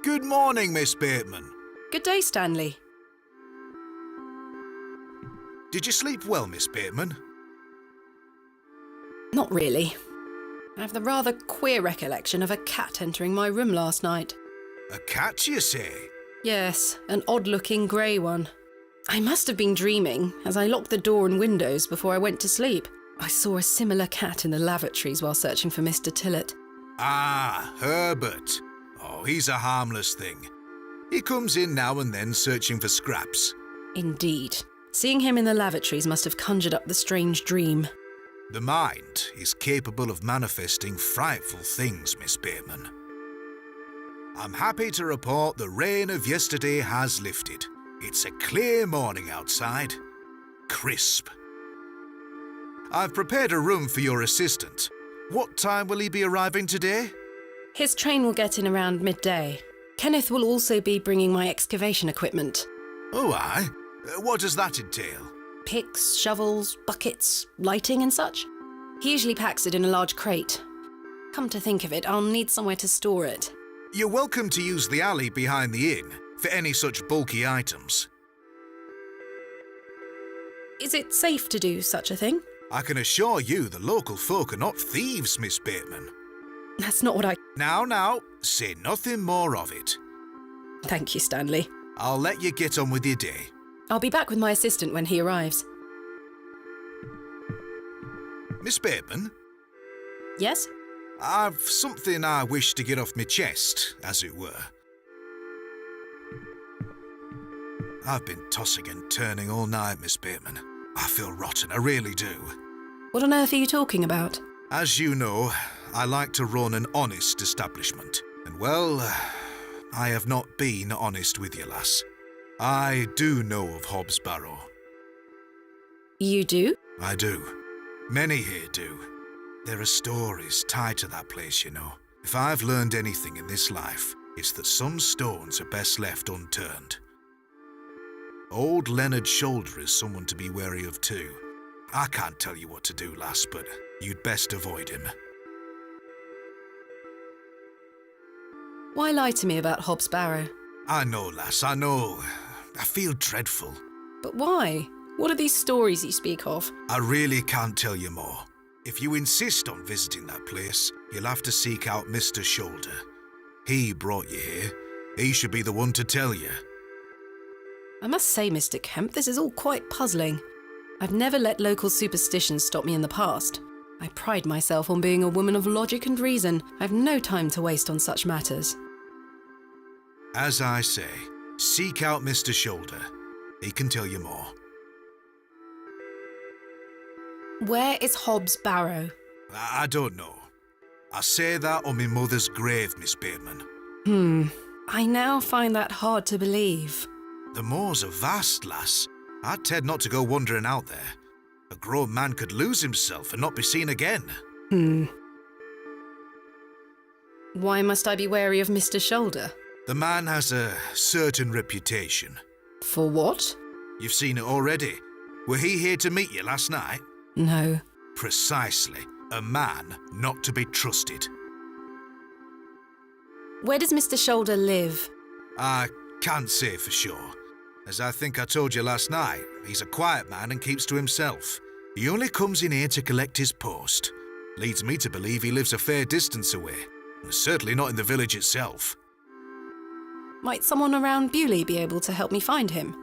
Good morning, Miss Bateman. Good day, Stanley. Did you sleep well, Miss Bateman? Not really. I have the rather queer recollection of a cat entering my room last night. A cat, you say? Yes, an odd-looking grey one. I must have been dreaming, as I locked the door and windows before I went to sleep. I saw a similar cat in the lavatories while searching for Mr. Tillett. Ah, Herbert. Oh, he's a harmless thing. He comes in now and then searching for scraps. Indeed. Seeing him in the lavatories must have conjured up the strange dream. The mind is capable of manifesting frightful things, Miss Bateman. I'm happy to report the rain of yesterday has lifted. It's a clear morning outside. Crisp. I've prepared a room for your assistant. What time will he be arriving today? His train will get in around midday. Kenneth will also be bringing my excavation equipment. Oh, aye? What does that entail? Picks, shovels, buckets, lighting and such. He usually packs it in a large crate. Come to think of it, I'll need somewhere to store it. You're welcome to use the alley behind the inn for any such bulky items. Is it safe to do such a thing? I can assure you the local folk are not thieves, Miss Bateman. That's not what I... Now, say nothing more of it. Thank you, Stanley. I'll let you get on with your day. I'll be back with my assistant when he arrives. Miss Bateman? Yes? I've something I wish to get off my chest, as it were. I've been tossing and turning all night, Miss Bateman. I feel rotten, I really do. What on earth are you talking about? As you know, I like to run an honest establishment. And well, I have not been honest with you, lass. I do know of Hobbs Barrow. You do? I do. Many here do. There are stories tied to that place, you know. If I've learned anything in this life, it's that some stones are best left unturned. Old Leonard Shoulder is someone to be wary of too. I can't tell you what to do, lass, but you'd best avoid him. Why lie to me about Hobbs Barrow? I know, lass, I know. I feel dreadful. But why? What are these stories you speak of? I really can't tell you more. If you insist on visiting that place, you'll have to seek out Mr. Shoulder. He brought you here. He should be the one to tell you. I must say, Mr. Kemp, this is all quite puzzling. I've never let local superstitions stop me in the past. I pride myself on being a woman of logic and reason. I've no time to waste on such matters. As I say, seek out Mr. Shoulder. He can tell you more. Where is Hobbs Barrow? I don't know. I say that on my mother's grave, Miss Bateman. I now find that hard to believe. The moors are vast, lass. I'd tend not to go wandering out there. A grown man could lose himself and not be seen again. Why must I be wary of Mr. Shoulder? The man has a certain reputation. For what? You've seen it already. Were he here to meet you last night? No. Precisely. A man not to be trusted. Where does Mr. Shoulder live? I can't say for sure. As I think I told you last night, he's a quiet man and keeps to himself. He only comes in here to collect his post. Leads me to believe he lives a fair distance away. Certainly not in the village itself. Might someone around Bewlay be able to help me find him?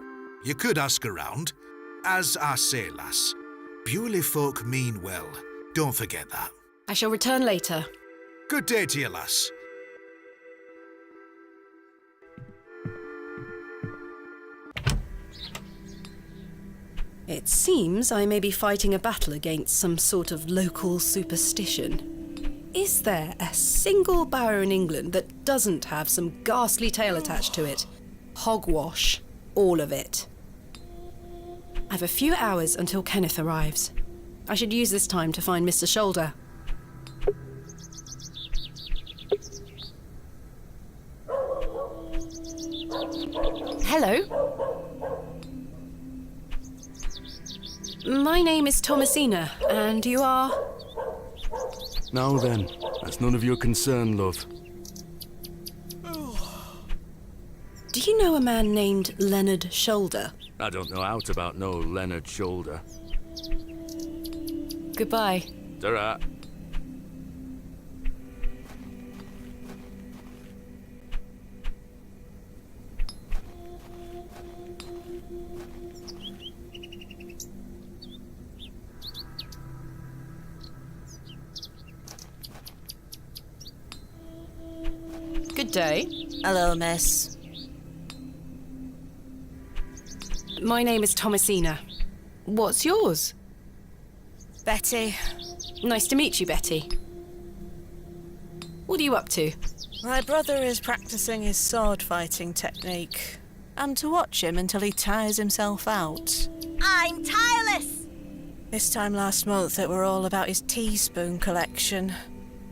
You could ask around. As I say, lass, Bewlay folk mean well. Don't forget that. I shall return later. Good day to you, lass. It seems I may be fighting a battle against some sort of local superstition. Is there a single barrow in England that doesn't have some ghastly tale attached to it? Hogwash. All of it. I've a few hours until Kenneth arrives. I should use this time to find Mr. Shoulder. Hello. My name is Thomasina, and you are... Now then, that's none of your concern, love. Do you know a man named Leonard Shoulder? I don't know out about no Leonard Shoulder. Goodbye. Ta-ra. Good day. Hello, miss. My name is Thomasina. What's yours? Betty. Nice to meet you, Betty. What are you up to? My brother is practicing his sword fighting technique. I'm to watch him until he tires himself out. I'm tireless! This time last month it were all about his teaspoon collection.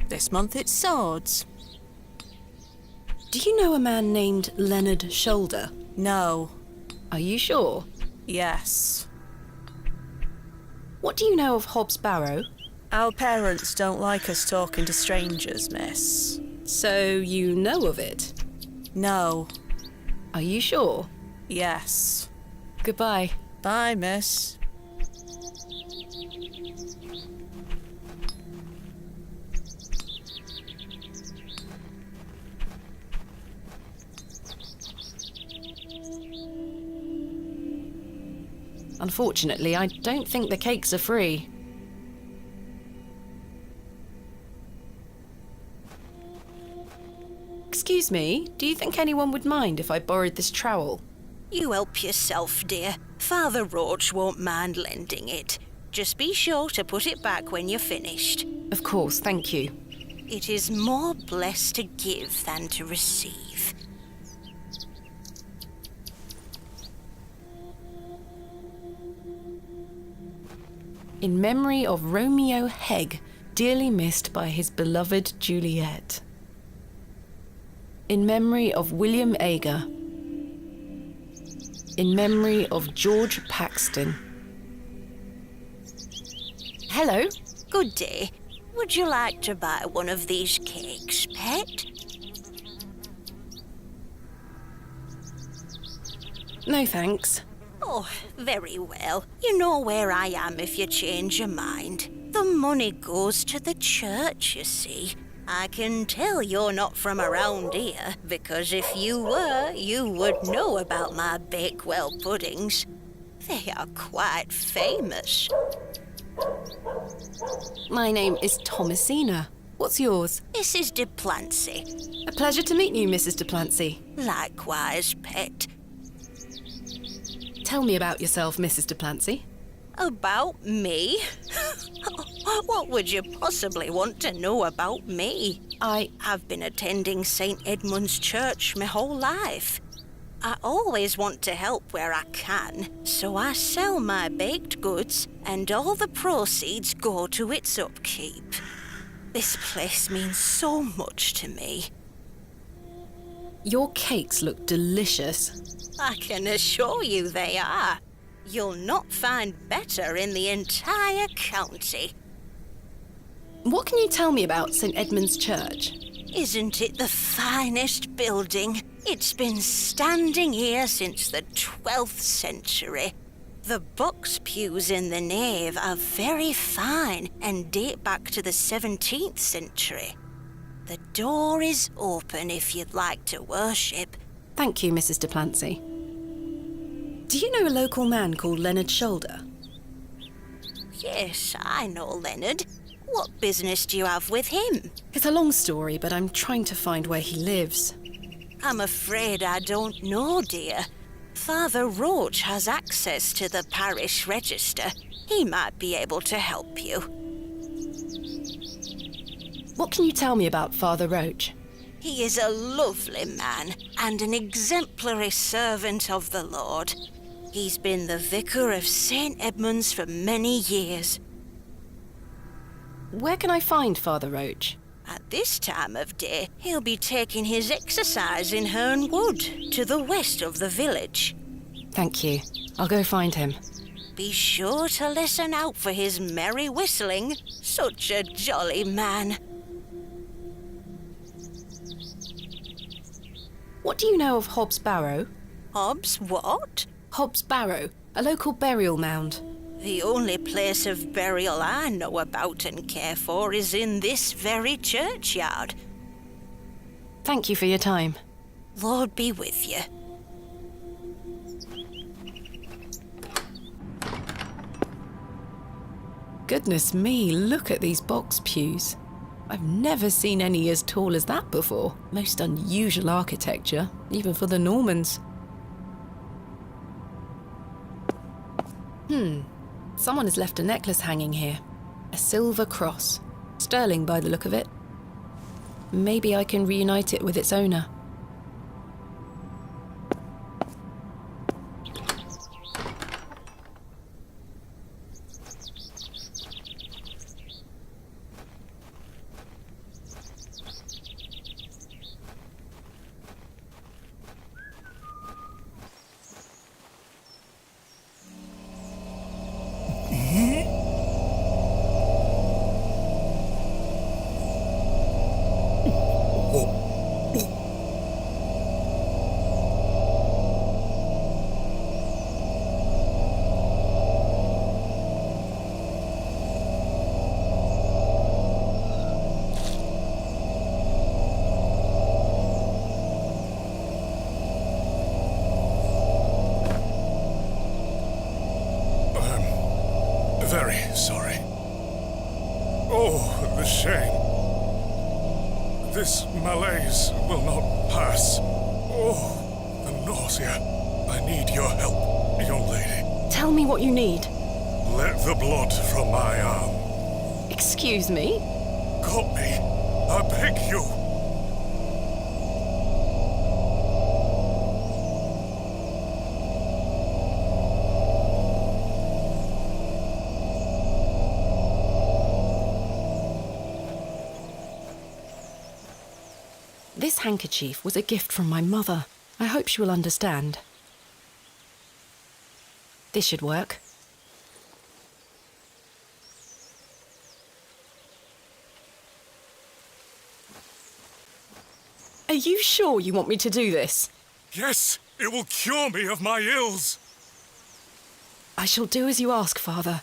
This month it's swords. Do you know a man named Leonard Shoulder? No. Are you sure? Yes. What do you know of Hobbs Barrow? Our parents don't like us talking to strangers, miss. So you know of it? No. Are you sure? Yes. Goodbye. Bye, miss. Unfortunately, I don't think the cakes are free. Excuse me, do you think anyone would mind if I borrowed this trowel? You help yourself, dear. Father Roach won't mind lending it. Just be sure to put it back when you're finished. Of course, thank you. It is more blessed to give than to receive. In memory of Romeo Hegg, dearly missed by his beloved Juliet. In memory of William Ager. In memory of George Paxton. Hello. Good day. Would you like to buy one of these cakes, pet? No thanks. Oh, very well. You know where I am if you change your mind. The money goes to the church, you see. I can tell you're not from around here, because if you were, you would know about my Bakewell puddings. They are quite famous. My name is Thomasina. What's yours? Mrs. de Plancy. A pleasure to meet you, Mrs. de Plancy. Likewise, pet. Tell me about yourself, Mrs. de Plancy. About me? What would you possibly want to know about me? I've been attending St. Edmund's Church my whole life. I always want to help where I can, so I sell my baked goods and all the proceeds go to its upkeep. This place means so much to me. Your cakes look delicious. I can assure you they are. You'll not find better in the entire county. What can you tell me about St. Edmund's Church? Isn't it the finest building? It's been standing here since the 12th century. The box pews in the nave are very fine and date back to the 17th century. The door is open if you'd like to worship. Thank you, Mrs. de Plancy. Do you know a local man called Leonard Shoulder? Yes, I know Leonard. What business do you have with him? It's a long story, but I'm trying to find where he lives. I'm afraid I don't know, dear. Father Roach has access to the parish register. He might be able to help you. What can you tell me about Father Roach? He is a lovely man and an exemplary servant of the Lord. He's been the vicar of St. Edmund's for many years. Where can I find Father Roach? At this time of day, he'll be taking his exercise in Herne Wood, to the west of the village. Thank you. I'll go find him. Be sure to listen out for his merry whistling. Such a jolly man. What do you know of Hobb's Barrow? Hobbs what? Hobb's Barrow, a local burial mound. The only place of burial I know about and care for is in this very churchyard. Thank you for your time. Lord be with you. Goodness me, look at these box pews. I've never seen any as tall as that before. Most unusual architecture, even for the Normans. Someone has left a necklace hanging here. A silver cross. Sterling by the look of it. Maybe I can reunite it with its owner. Very sorry. Oh, the shame. This malaise will not pass. Oh, the nausea. I need your help, young lady. Tell me what you need. Let the blood from my arm. Excuse me? Cut me. I beg you. This handkerchief was a gift from my mother. I hope she will understand. This should work. Are you sure you want me to do this? Yes, it will cure me of my ills. I shall do as you ask, Father.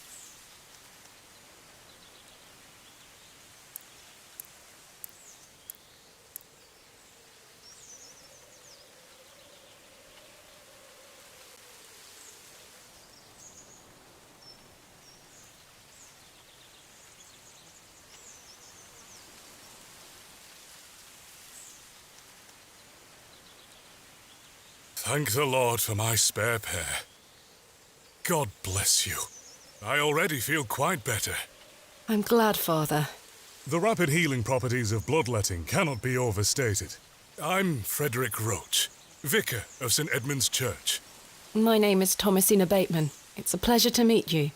Thank the Lord for my spare pair. God bless you. I already feel quite better. I'm glad, Father. The rapid healing properties of bloodletting cannot be overstated. I'm Frederick Roach, vicar of St. Edmund's Church. My name is Thomasina Bateman. It's a pleasure to meet you.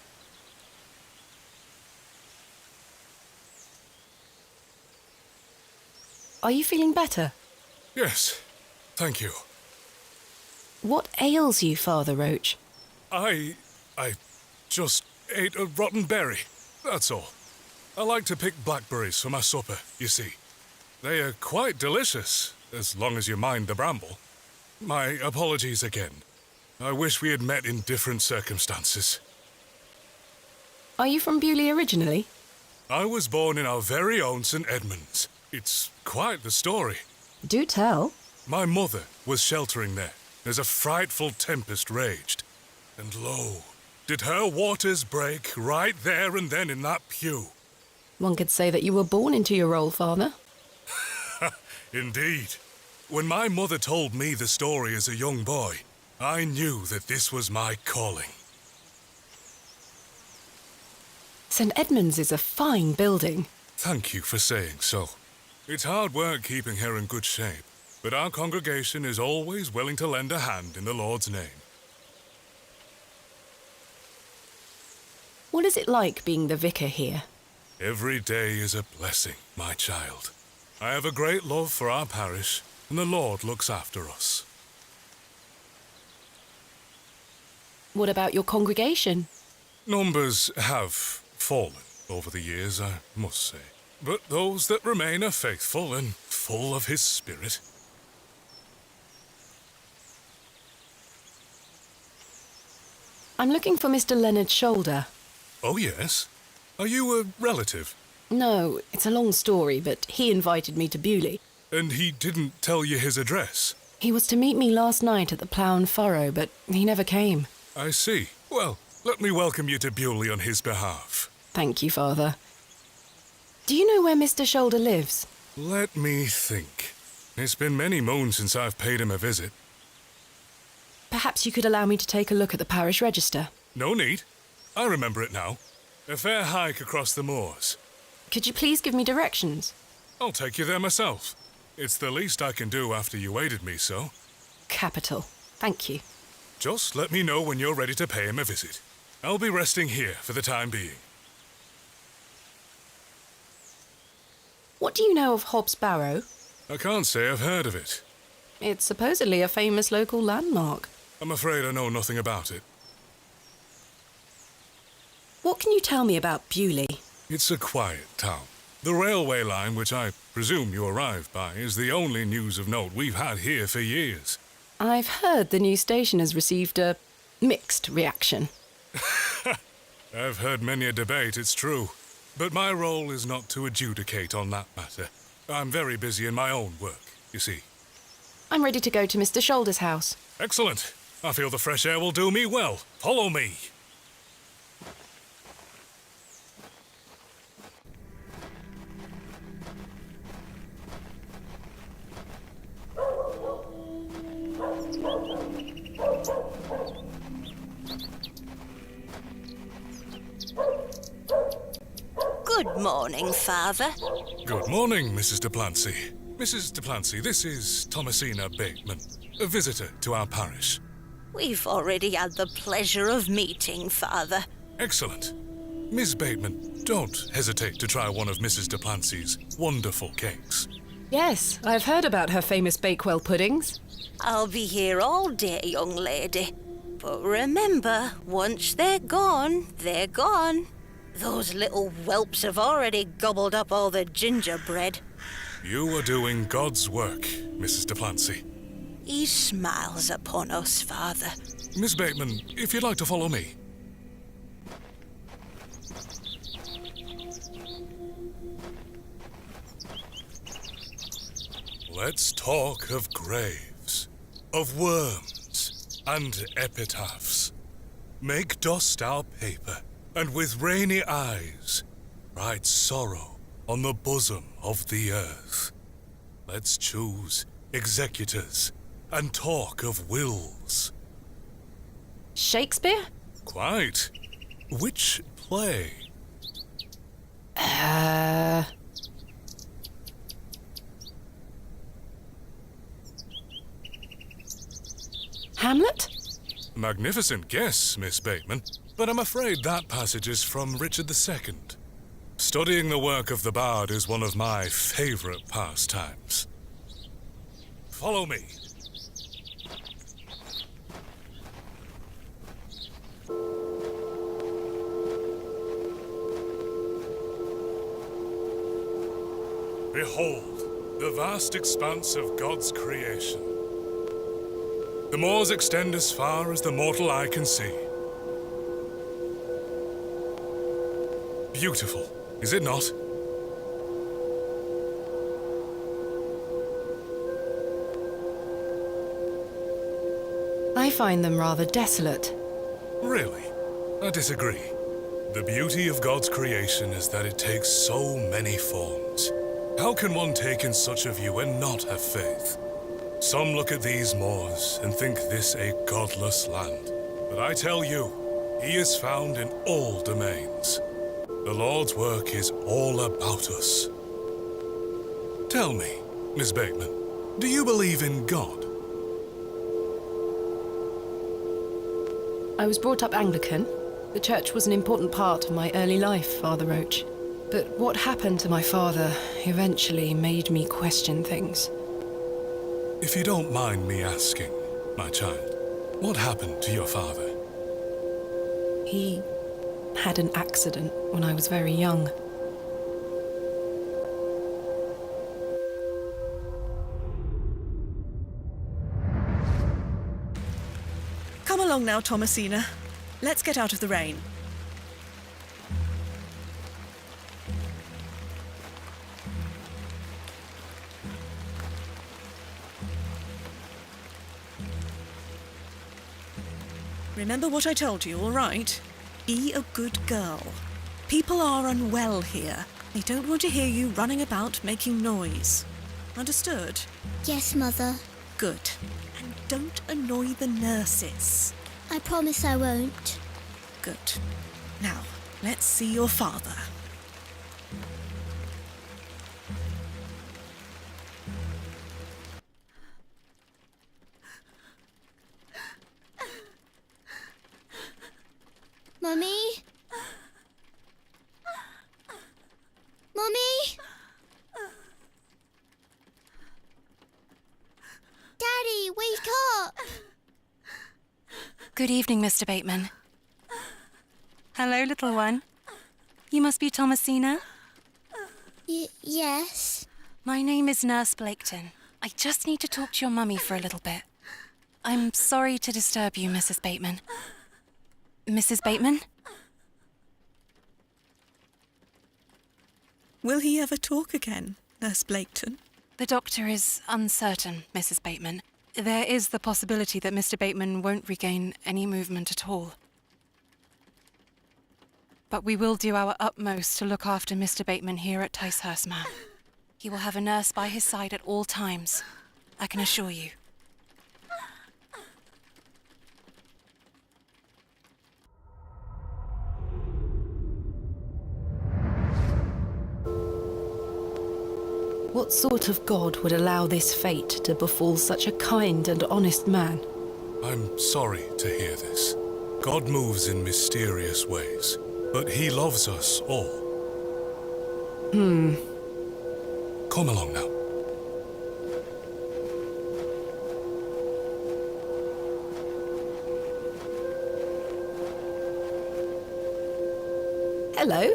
Are you feeling better? Yes, thank you. What ails you, Father Roach? I just ate a rotten berry, that's all. I like to pick blackberries for my supper, you see. They are quite delicious, as long as you mind the bramble. My apologies again. I wish we had met in different circumstances. Are you from Bewlay originally? I was born in our very own St. Edmund's. It's quite the story. Do tell. My mother was sheltering there as a frightful tempest raged. And lo, did her waters break right there and then in that pew. One could say that you were born into your role, Father. Indeed. When my mother told me the story as a young boy, I knew that this was my calling. St. Edmund's is a fine building. Thank you for saying so. It's hard work keeping her in good shape, but our congregation is always willing to lend a hand in the Lord's name. What is it like being the vicar here? Every day is a blessing, my child. I have a great love for our parish, and the Lord looks after us. What about your congregation? Numbers have fallen over the years, I must say. But those that remain are faithful and full of his spirit. I'm looking for Mr. Leonard Shoulder. Oh, yes? Are you a relative? No, it's a long story, but he invited me to Bewlay. And he didn't tell you his address? He was to meet me last night at the Plough and Furrow, but he never came. I see. Well, let me welcome you to Bewlay on his behalf. Thank you, Father. Do you know where Mr. Shoulder lives? Let me think. It's been many moons since I've paid him a visit. Perhaps you could allow me to take a look at the parish register. No need. I remember it now. A fair hike across the moors. Could you please give me directions? I'll take you there myself. It's the least I can do after you aided me so. Capital. Thank you. Just let me know when you're ready to pay him a visit. I'll be resting here for the time being. What do you know of Hobbs Barrow? I can't say I've heard of it. It's supposedly a famous local landmark. I'm afraid I know nothing about it. What can you tell me about Bewlay? It's a quiet town. The railway line, which I presume you arrived by, is the only news of note we've had here for years. I've heard the new station has received a mixed reaction. I've heard many a debate, it's true. But my role is not to adjudicate on that matter. I'm very busy in my own work, you see. I'm ready to go to Mr. Shoulder's house. Excellent. I feel the fresh air will do me well. Follow me. Good morning, Father. Good morning, Mrs. de Plancy. Mrs. de Plancy, this is Thomasina Bateman, a visitor to our parish. We've already had the pleasure of meeting, Father. Excellent. Miss Bateman, don't hesitate to try one of Mrs. de Plancy's wonderful cakes. Yes, I've heard about her famous Bakewell puddings. I'll be here all day, young lady. But remember, once they're gone, they're gone. Those little whelps have already gobbled up all the gingerbread. You are doing God's work, Mrs. de Plancy. He smiles upon us, Father. Miss Bateman, if you'd like to follow me. Let's talk of graves, of worms, and epitaphs. Make dust our paper, and with rainy eyes, write sorrow on the bosom of the earth. Let's choose executors, and talk of wills. Shakespeare? Quite. Which play? Hamlet? Magnificent guess, Miss Bateman, but I'm afraid that passage is from Richard II. Studying the work of the bard is one of my favorite pastimes. Follow me. Behold, the vast expanse of God's creation. The moors extend as far as the mortal eye can see. Beautiful, is it not? I find them rather desolate. Really? I disagree. The beauty of God's creation is that it takes so many forms. How can one take in such a view and not have faith? Some look at these moors and think this a godless land. But I tell you, he is found in all domains. The Lord's work is all about us. Tell me, Miss Bateman, do you believe in God? I was brought up Anglican. The church was an important part of my early life, Father Roach. But what happened to my father eventually made me question things. If you don't mind me asking, my child, what happened to your father? He had an accident when I was very young. Come along now, Thomasina. Let's get out of the rain. Remember what I told you, all right? Be a good girl. People are unwell here. They don't want to hear you running about making noise. Understood? Yes, Mother. Good. And don't annoy the nurses. I promise I won't. Good. Now, let's see your father. Mummy? Mummy? Daddy, wake up! Good evening, Mr. Bateman. Hello, little one. You must be Thomasina? Yes. My name is Nurse Blaketon. I just need to talk to your mummy for a little bit. I'm sorry to disturb you, Mrs. Bateman. Mrs. Bateman? Will he ever talk again, Nurse Blaketon? The doctor is uncertain, Mrs. Bateman. There is the possibility that Mr. Bateman won't regain any movement at all. But we will do our utmost to look after Mr. Bateman here at Ticehurst Manor. He will have a nurse by his side at all times, I can assure you. What sort of god would allow this fate to befall such a kind and honest man? I'm sorry to hear this. God moves in mysterious ways, but he loves us all. Come along now. Hello?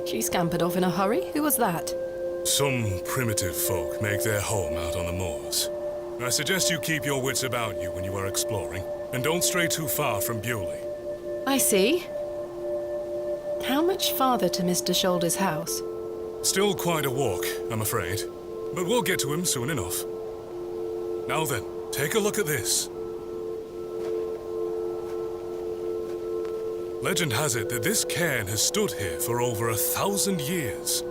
She scampered off in a hurry. Who was that? Some primitive folk make their home out on the moors. I suggest you keep your wits about you when you are exploring, and don't stray too far from Bewlay. I see. How much farther to Mr. Shoulder's house? Still quite a walk, I'm afraid, but we'll get to him soon enough. Now then, take a look at this. Legend has it that this cairn has stood here for over 1,000 years.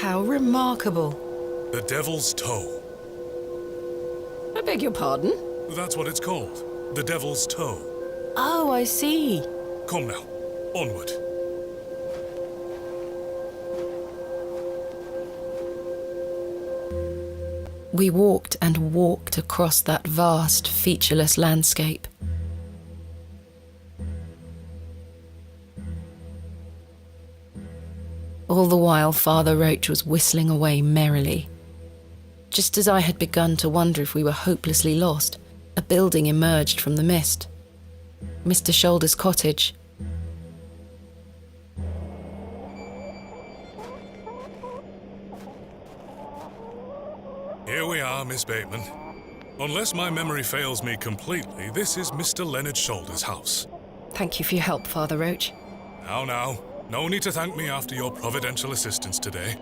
How remarkable. The Devil's Toe. I beg your pardon? That's what it's called. The Devil's Toe. Oh, I see. Come now, onward. We walked and walked across that vast, featureless landscape. All the while, Father Roach was whistling away merrily. Just as I had begun to wonder if we were hopelessly lost, a building emerged from the mist. Mr. Shoulder's cottage. Here we are, Miss Bateman. Unless my memory fails me completely, this is Mr. Leonard Shoulder's house. Thank you for your help, Father Roach. Now, no need to thank me after your providential assistance today.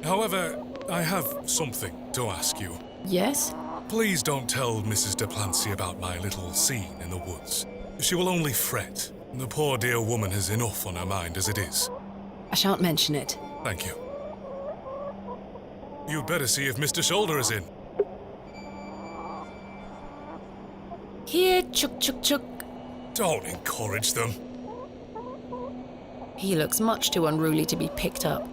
However, I have something to ask you. Yes? Please don't tell Mrs. de Plancy about my little scene in the woods. She will only fret. The poor dear woman has enough on her mind as it is. I shan't mention it. Thank you. You'd better see if Mr. Shoulder is in. Here, chuk chuk chuk. Don't encourage them. He looks much too unruly to be picked up.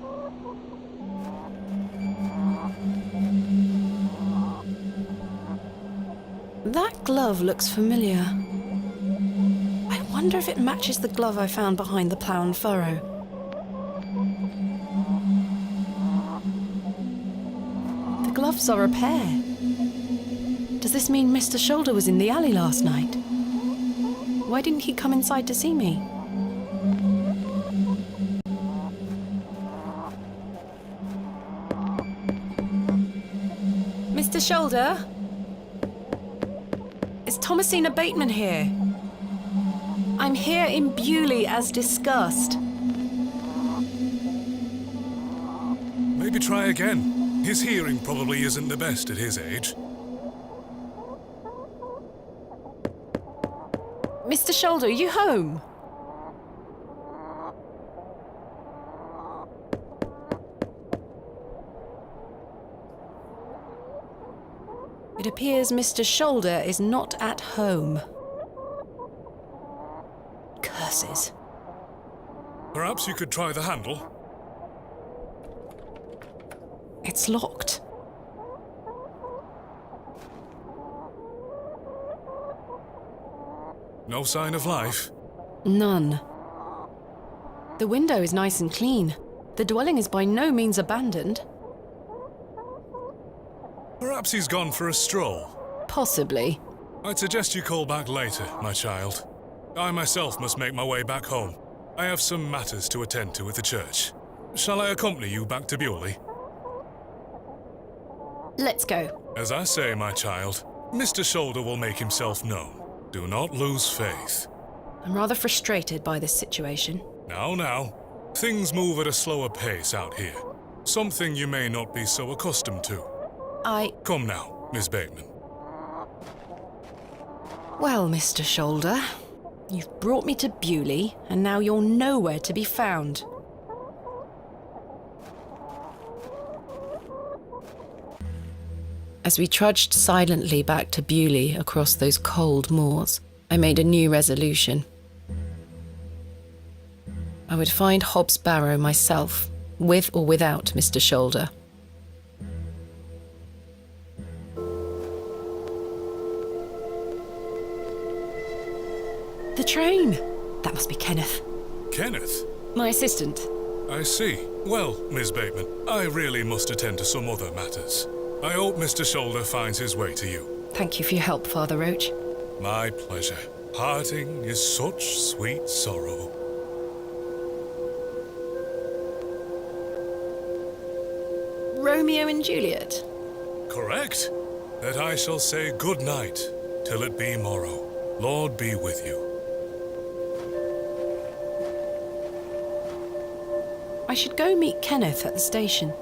That glove looks familiar. I wonder if it matches the glove I found behind the plough and furrow. The gloves are a pair. Does this mean Mr. Shoulder was in the alley last night? Why didn't he come inside to see me? Mr. Shoulder? Is Thomasina Bateman here? I'm here in Bewlay as discussed. Maybe try again. His hearing probably isn't the best at his age. Mr. Shoulder, are you home? It appears Mr. Shoulder is not at home. Curses. Perhaps you could try the handle? It's locked. No sign of life? None. The window is nice and clean. The dwelling is by no means abandoned. Perhaps he's gone for a stroll. Possibly. I'd suggest you call back later, my child. I myself must make my way back home. I have some matters to attend to at the church. Shall I accompany you back to Bewlay? Let's go. As I say, my child, Mr. Shoulder will make himself known. Do not lose faith. I'm rather frustrated by this situation. Now. Things move at a slower pace out here. Something you may not be so accustomed to. Come now, Miss Bateman. Well, Mr. Shoulder, you've brought me to Bewlay, and now you're nowhere to be found. As we trudged silently back to Bewlay across those cold moors, I made a new resolution. I would find Hobbs Barrow myself, with or without Mr. Shoulder. The train! That must be Kenneth. Kenneth? My assistant. I see. Well, Miss Bateman, I really must attend to some other matters. I hope Mr. Shoulder finds his way to you. Thank you for your help, Father Roach. My pleasure. Parting is such sweet sorrow. Romeo and Juliet? Correct. That I shall say good night till it be morrow. Lord be with you. I should go meet Kenneth at the station.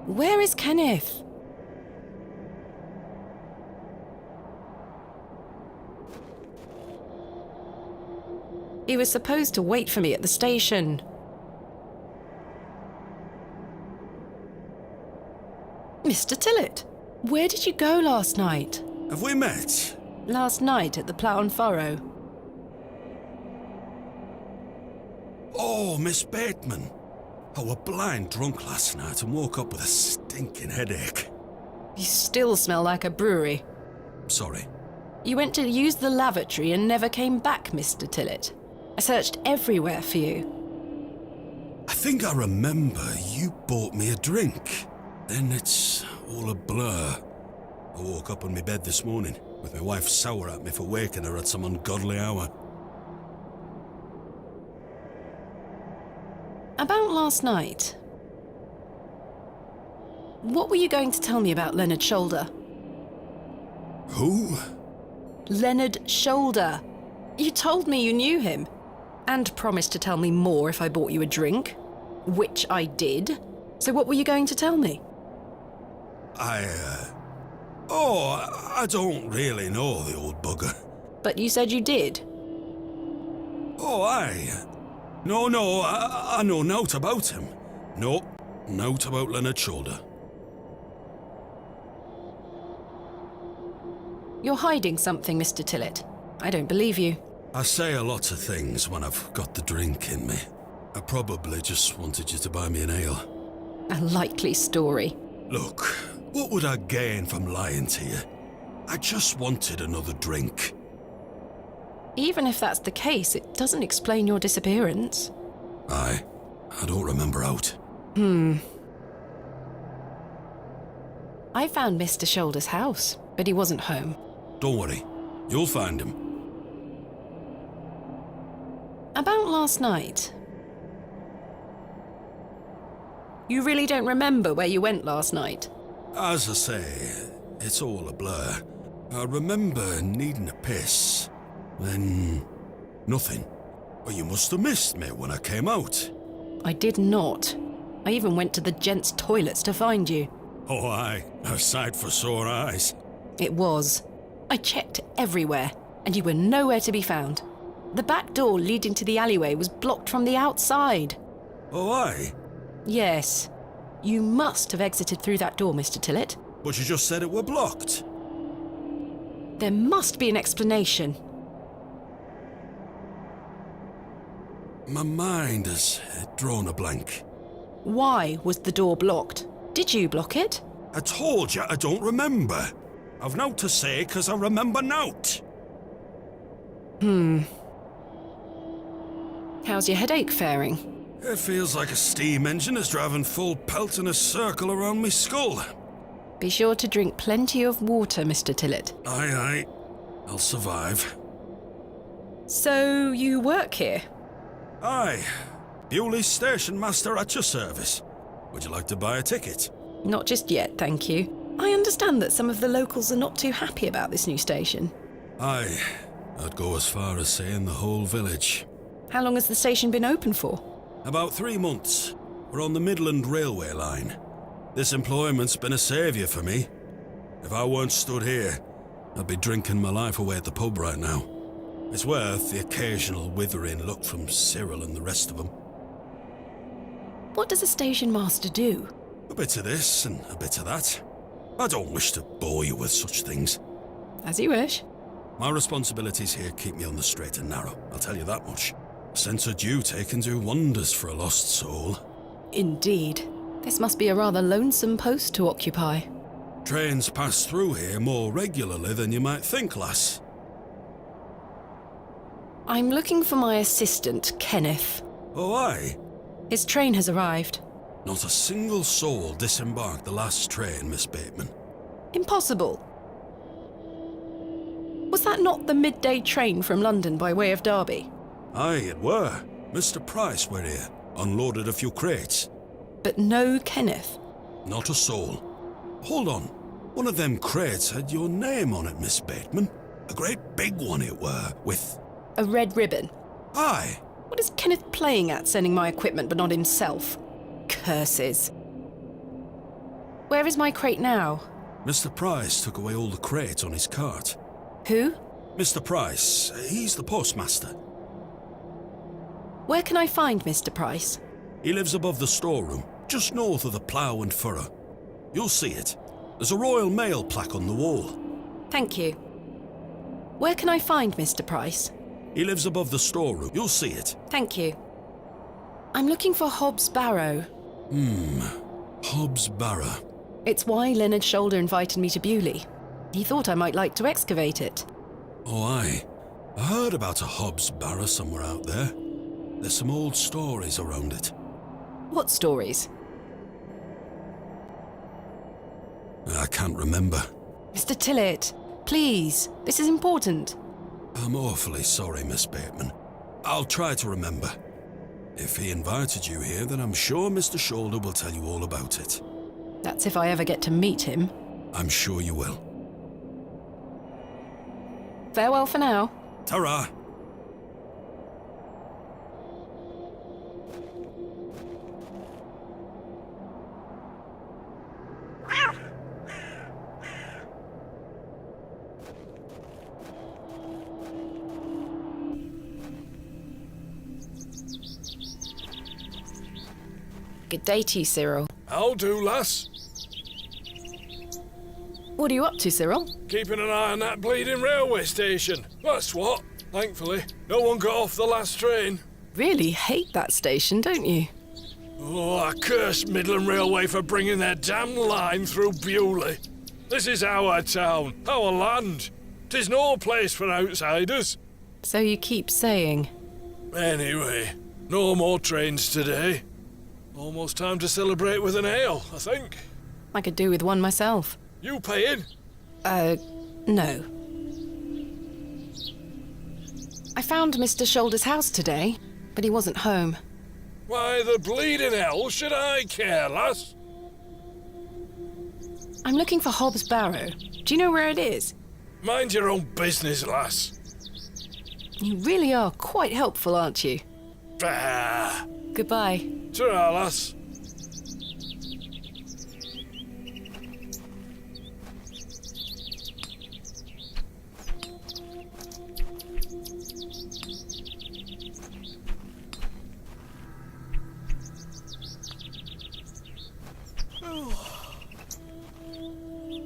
Where is Kenneth? He was supposed to wait for me at the station. Mr. Tillett, where did you go last night? Have we met? Last night at the Plough and Furrow. Oh, Miss Bateman. I were blind drunk last night and woke up with a stinking headache. You still smell like a brewery. Sorry. You went to use the lavatory and never came back, Mr. Tillett. I searched everywhere for you. I think I remember you bought me a drink. Then it's all a blur. I woke up on my bed this morning with my wife sour at me for waking her at some ungodly hour. About last night. What were you going to tell me about Leonard Shoulder? Who? Leonard Shoulder. You told me you knew him. And promised to tell me more if I bought you a drink. Which I did. So what were you going to tell me? I don't really know the old bugger. But you said you did. Oh, aye. No, I know nought about him. No, nought about Leonard Shoulder. You're hiding something, Mr. Tillett. I don't believe you. I say a lot of things when I've got the drink in me. I probably just wanted you to buy me an ale. A likely story. Look, what would I gain from lying to you? I just wanted another drink. Even if that's the case, it doesn't explain your disappearance. Aye, I don't remember out. I found Mr. Shoulder's house, but he wasn't home. Don't worry, you'll find him. About last night. You really don't remember where you went last night? As I say, it's all a blur. I remember needing a piss. Then... nothing. Well, you must have missed me when I came out. I did not. I even went to the gents' toilets to find you. Oh, aye. A sight for sore eyes. It was. I checked everywhere, and you were nowhere to be found. The back door leading to the alleyway was blocked from the outside. Oh, aye. Yes. You must have exited through that door, Mr. Tillett. But you just said it were blocked. There must be an explanation. My mind has drawn a blank. Why was the door blocked? Did you block it? I told you I don't remember. I've nought to say 'cause I remember nought. How's your headache faring? It feels like a steam engine is driving full pelt in a circle around me skull. Be sure to drink plenty of water, Mr. Tillett. Aye. I'll survive. So, you work here? Aye. Bewlay station master at your service. Would you like to buy a ticket? Not just yet, thank you. I understand that some of the locals are not too happy about this new station. Aye. I'd go as far as saying the whole village. How long has the station been open for? About 3 months. We're on the Midland Railway line. This employment's been a saviour for me. If I weren't stood here, I'd be drinking my life away at the pub right now. It's worth the occasional withering look from Cyril and the rest of them. What does a station master do? A bit of this and a bit of that. I don't wish to bore you with such things. As you wish. My responsibilities here keep me on the straight and narrow, I'll tell you that much. A sense of duty can do wonders for a lost soul. Indeed. This must be a rather lonesome post to occupy. Trains pass through here more regularly than you might think, lass. I'm looking for my assistant, Kenneth. Oh, aye. His train has arrived. Not a single soul disembarked the last train, Miss Bateman. Impossible. Was that not the midday train from London by way of Derby? Aye, it were. Mr. Price were here, unloaded a few crates. But no Kenneth. Not a soul. Hold on. One of them crates had your name on it, Miss Bateman. A great big one it were, with... A red ribbon. Aye. What is Kenneth playing at, sending my equipment but not himself? Curses. Where is my crate now? Mr. Price took away all the crates on his cart. Who? Mr. Price, he's the postmaster. Where can I find Mr. Price? He lives above the storeroom, just north of the plough and furrow. You'll see it. There's a Royal Mail plaque on the wall. Thank you. Where can I find Mr. Price? He lives above the storeroom. You'll see it. Thank you. I'm looking for Hobbs Barrow. Hobbs Barrow. It's why Leonard Shoulder invited me to Bewlay. He thought I might like to excavate it. Oh, aye. I heard about a Hobbs Barrow somewhere out there. There's some old stories around it. What stories? I can't remember. Mr. Tillett, please, this is important. I'm awfully sorry, Miss Bateman. I'll try to remember. If he invited you here, then I'm sure Mr. Shoulder will tell you all about it. That's if I ever get to meet him. I'm sure you will. Farewell for now. Ta-ra! Good day to you, Cyril. How do, lass? What are you up to, Cyril? Keeping an eye on that bleeding railway station. That's what. Thankfully, no one got off the last train. Really hate that station, don't you? Oh, I curse Midland Railway for bringing their damn line through Bewlay. This is our town, our land. 'Tis no place for outsiders. So you keep saying. Anyway, no more trains today. Almost time to celebrate with an ale, I think. I could do with one myself. You paying? No. I found Mr. Shoulder's house today, but he wasn't home. Why the bleeding hell should I care, lass? I'm looking for Hobbs Barrow. Do you know where it is? Mind your own business, lass. You really are quite helpful, aren't you? Bah! Goodbye. Ta-ra, lass.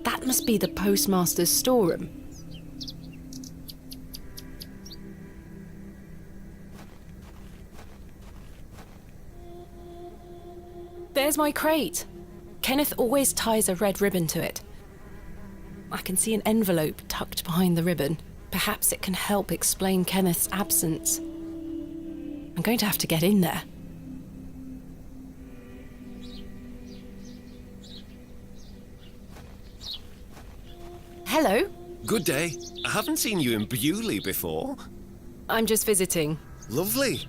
That must be the postmaster's storeroom. There's my crate. Kenneth always ties a red ribbon to it. I can see an envelope tucked behind the ribbon. Perhaps it can help explain Kenneth's absence. I'm going to have to get in there. Hello. Good day. I haven't seen you in Bewlay before. I'm just visiting. Lovely.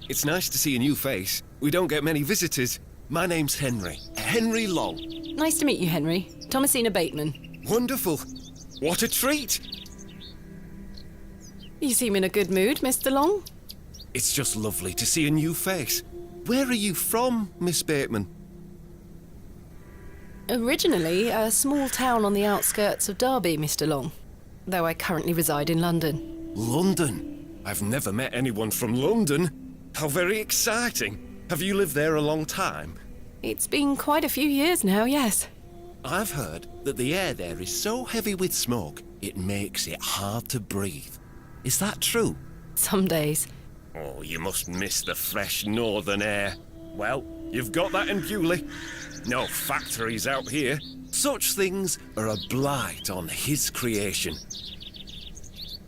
It's nice to see a new face. We don't get many visitors. My name's Henry. Henry Long. Nice to meet you, Henry. Thomasina Bateman. Wonderful. What a treat. You seem in a good mood, Mr. Long. It's just lovely to see a new face. Where are you from, Miss Bateman? Originally a small town on the outskirts of Derby, Mr. Long, though I currently reside in London. London? I've never met anyone from London. How very exciting. Have you lived there a long time? It's been quite a few years now, yes. I've heard that the air there is so heavy with smoke, it makes it hard to breathe. Is that true? Some days. Oh, you must miss the fresh northern air. Well, you've got that in Bewlay. No factories out here. Such things are a blight on his creation.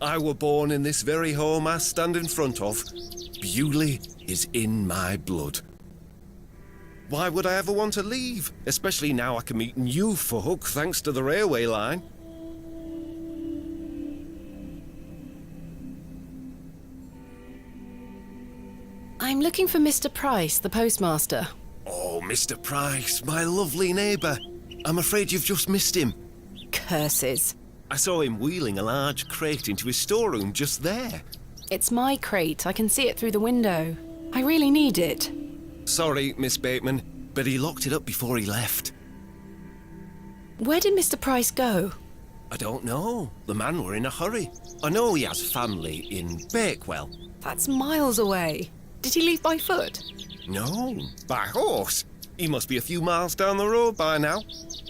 I were born in this very home I stand in front of. Bewlay is in my blood. Why would I ever want to leave? Especially now I can meet new folk thanks to the railway line. I'm looking for Mr. Price, the postmaster. Oh, Mr. Price, my lovely neighbour. I'm afraid you've just missed him. Curses. I saw him wheeling a large crate into his storeroom just there. It's my crate. I can see it through the window. I really need it. Sorry, Miss Bateman, but he locked it up before he left. Where did Mr. Price go? I don't know. The man were in a hurry. I know he has family in Bakewell. That's miles away. Did he leave by foot? No, by horse. He must be a few miles down the road by now.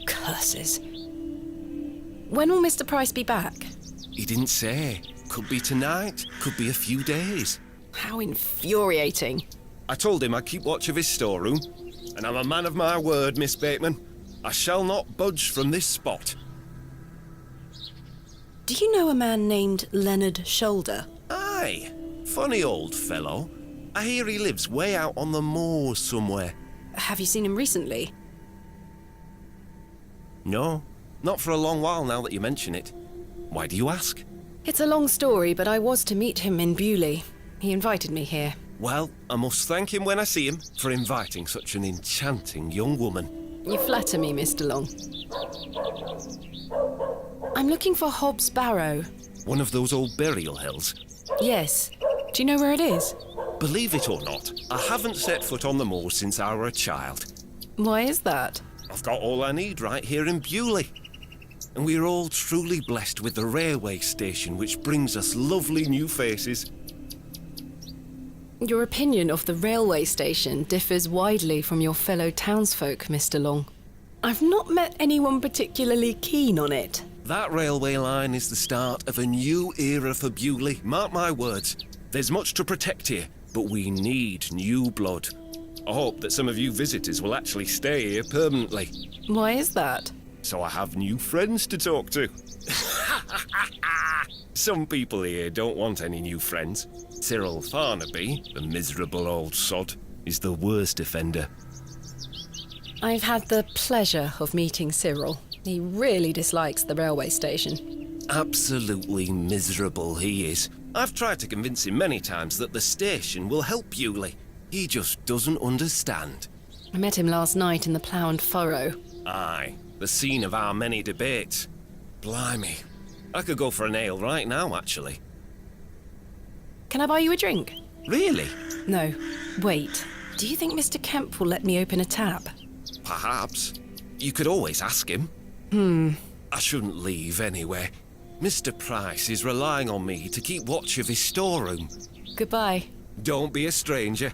Curses. When will Mr. Price be back? He didn't say. Could be tonight, could be a few days. How infuriating. I told him I'd keep watch of his storeroom, and I'm a man of my word, Miss Bateman. I shall not budge from this spot. Do you know a man named Leonard Shoulder? Aye, funny old fellow. I hear he lives way out on the moors somewhere. Have you seen him recently? No, not for a long while now that you mention it. Why do you ask? It's a long story, but I was to meet him in Bewlay. He invited me here. Well, I must thank him when I see him for inviting such an enchanting young woman. You flatter me, Mr. Long. I'm looking for Hobbs Barrow. One of those old burial hills. Yes. Do you know where it is? Believe it or not, I haven't set foot on the moors since I were a child. Why is that? I've got all I need right here in Bewlay. And we're all truly blessed with the railway station which brings us lovely new faces. Your opinion of the railway station differs widely from your fellow townsfolk, Mr. Long. I've not met anyone particularly keen on it. That railway line is the start of a new era for Bewlay. Mark my words. There's much to protect here, but we need new blood. I hope that some of you visitors will actually stay here permanently. Why is that? So I have new friends to talk to. Some people here don't want any new friends. Cyril Farnaby, the miserable old sod, is the worst offender. I've had the pleasure of meeting Cyril. He really dislikes the railway station. Absolutely miserable he is. I've tried to convince him many times that the station will help Bewlay. He just doesn't understand. I met him last night in the Plough and Furrow. Aye, the scene of our many debates. Blimey. I could go for an ale right now, actually. Can I buy you a drink? Really? No. Wait. Do you think Mr. Kemp will let me open a tap? Perhaps. You could always ask him. I shouldn't leave anyway. Mr. Price is relying on me to keep watch of his storeroom. Goodbye. Don't be a stranger.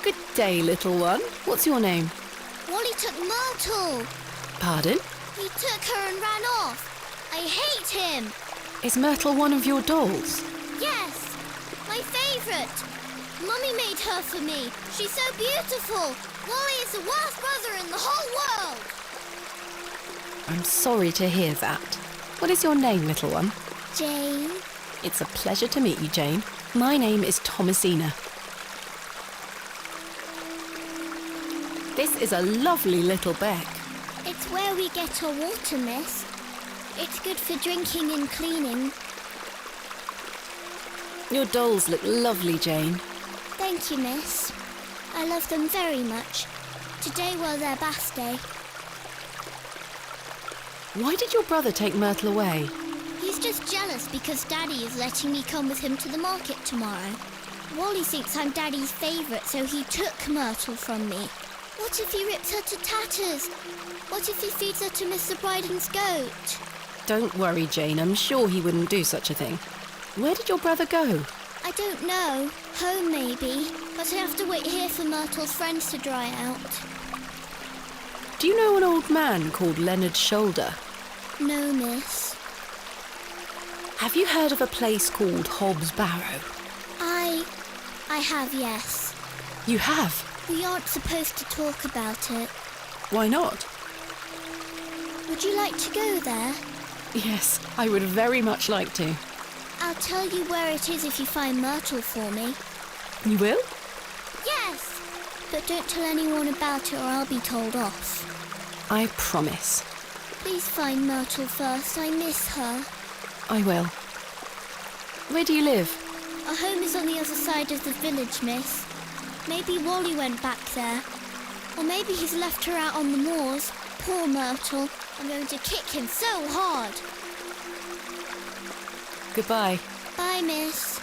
Good day, little one. What's your name? Wally took Myrtle. Pardon? He took her and ran off. I hate him. Is Myrtle one of your dolls? Yes, my favourite. Mummy made her for me. She's so beautiful. Wally is the worst brother in the whole world. I'm sorry to hear that. What is your name, little one? Jane. It's a pleasure to meet you, Jane. My name is Thomasina. This is a lovely little beck. It's where we get our water, miss. It's good for drinking and cleaning. Your dolls look lovely, Jane. Thank you, miss. I love them very much. Today was their bath day. Why did your brother take Myrtle away? He's just jealous because Daddy is letting me come with him to the market tomorrow. Wally thinks I'm Daddy's favourite, so he took Myrtle from me. What if he rips her to tatters? What if he feeds her to Mr. Bryden's goat? Don't worry, Jane. I'm sure he wouldn't do such a thing. Where did your brother go? I don't know. Home, maybe. But I have to wait here for Myrtle's friends to dry out. Do you know an old man called Leonard Shoulder? No, miss. Have you heard of a place called Hobbs Barrow? I have, yes. You have? We aren't supposed to talk about it. Why not? Would you like to go there? Yes, I would very much like to. I'll tell you where it is if you find Myrtle for me. You will? Yes! But don't tell anyone about it or I'll be told off. I promise. Please find Myrtle first. I miss her. I will. Where do you live? Our home is on the other side of the village, miss. Maybe Wally went back there. Or maybe he's left her out on the moors. Poor Myrtle. I'm going to kick him so hard. Goodbye. Bye, miss.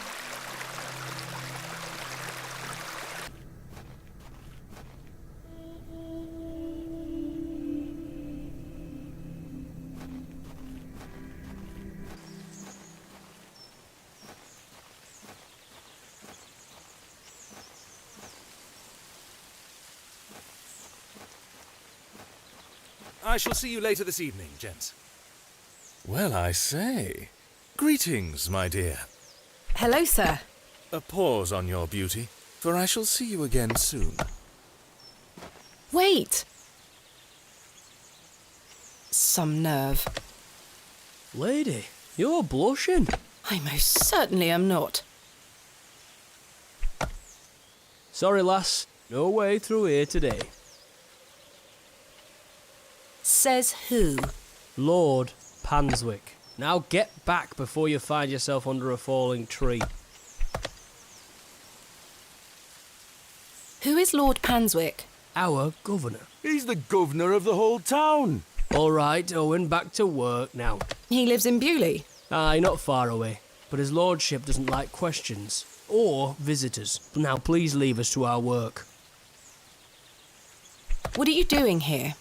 I shall see you later this evening, gents. Well, I say. Greetings, my dear. Hello, sir. A pause on your beauty, for I shall see you again soon. Wait! Some nerve. Lady, you're blushing. I most certainly am not. Sorry, lass. No way through here today. Says who? Lord Panswick. Now get back before you find yourself under a falling tree. Who is Lord Panswick? Our governor. He's the governor of the whole town. All right, Owen, back to work now. He lives in Bewlay. Aye, not far away. But his lordship doesn't like questions. Or visitors. Now please leave us to our work. What are you doing here?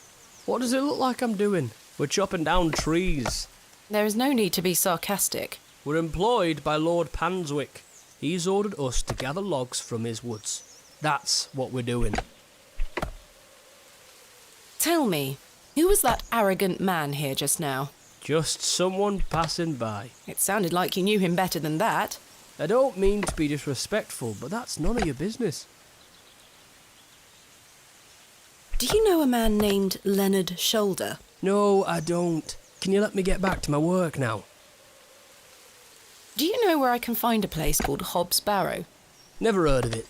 What does it look like I'm doing? We're chopping down trees. There is no need to be sarcastic. We're employed by Lord Panswick. He's ordered us to gather logs from his woods. That's what we're doing. Tell me, who was that arrogant man here just now? Just someone passing by. It sounded like you knew him better than that. I don't mean to be disrespectful, but that's none of your business. Do you know a man named Leonard Shoulder? No, I don't. Can you let me get back to my work now? Do you know where I can find a place called Hobb's Barrow? Never heard of it.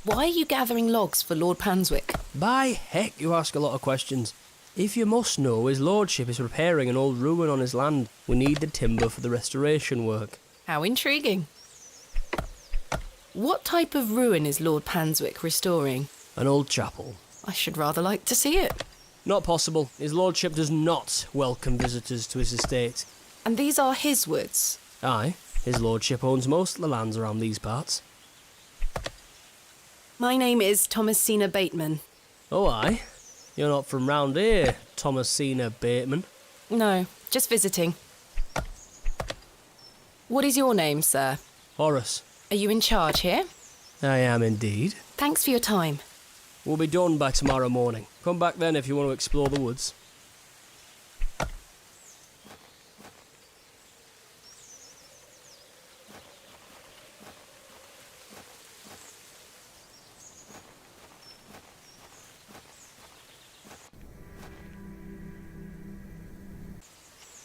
Why are you gathering logs for Lord Panswick? By heck, you ask a lot of questions. If you must know, his lordship is repairing an old ruin on his land. We need the timber for the restoration work. How intriguing. What type of ruin is Lord Panswick restoring? An old chapel. I should rather like to see it. Not possible. His lordship does not welcome visitors to his estate. And these are his woods? Aye. His lordship owns most of the lands around these parts. My name is Thomasina Bateman. Oh, aye. You're not from round here, Thomasina Bateman. No, just visiting. What is your name, sir? Horace. Are you in charge here? I am indeed. Thanks for your time. We'll be done by tomorrow morning. Come back then if you want to explore the woods.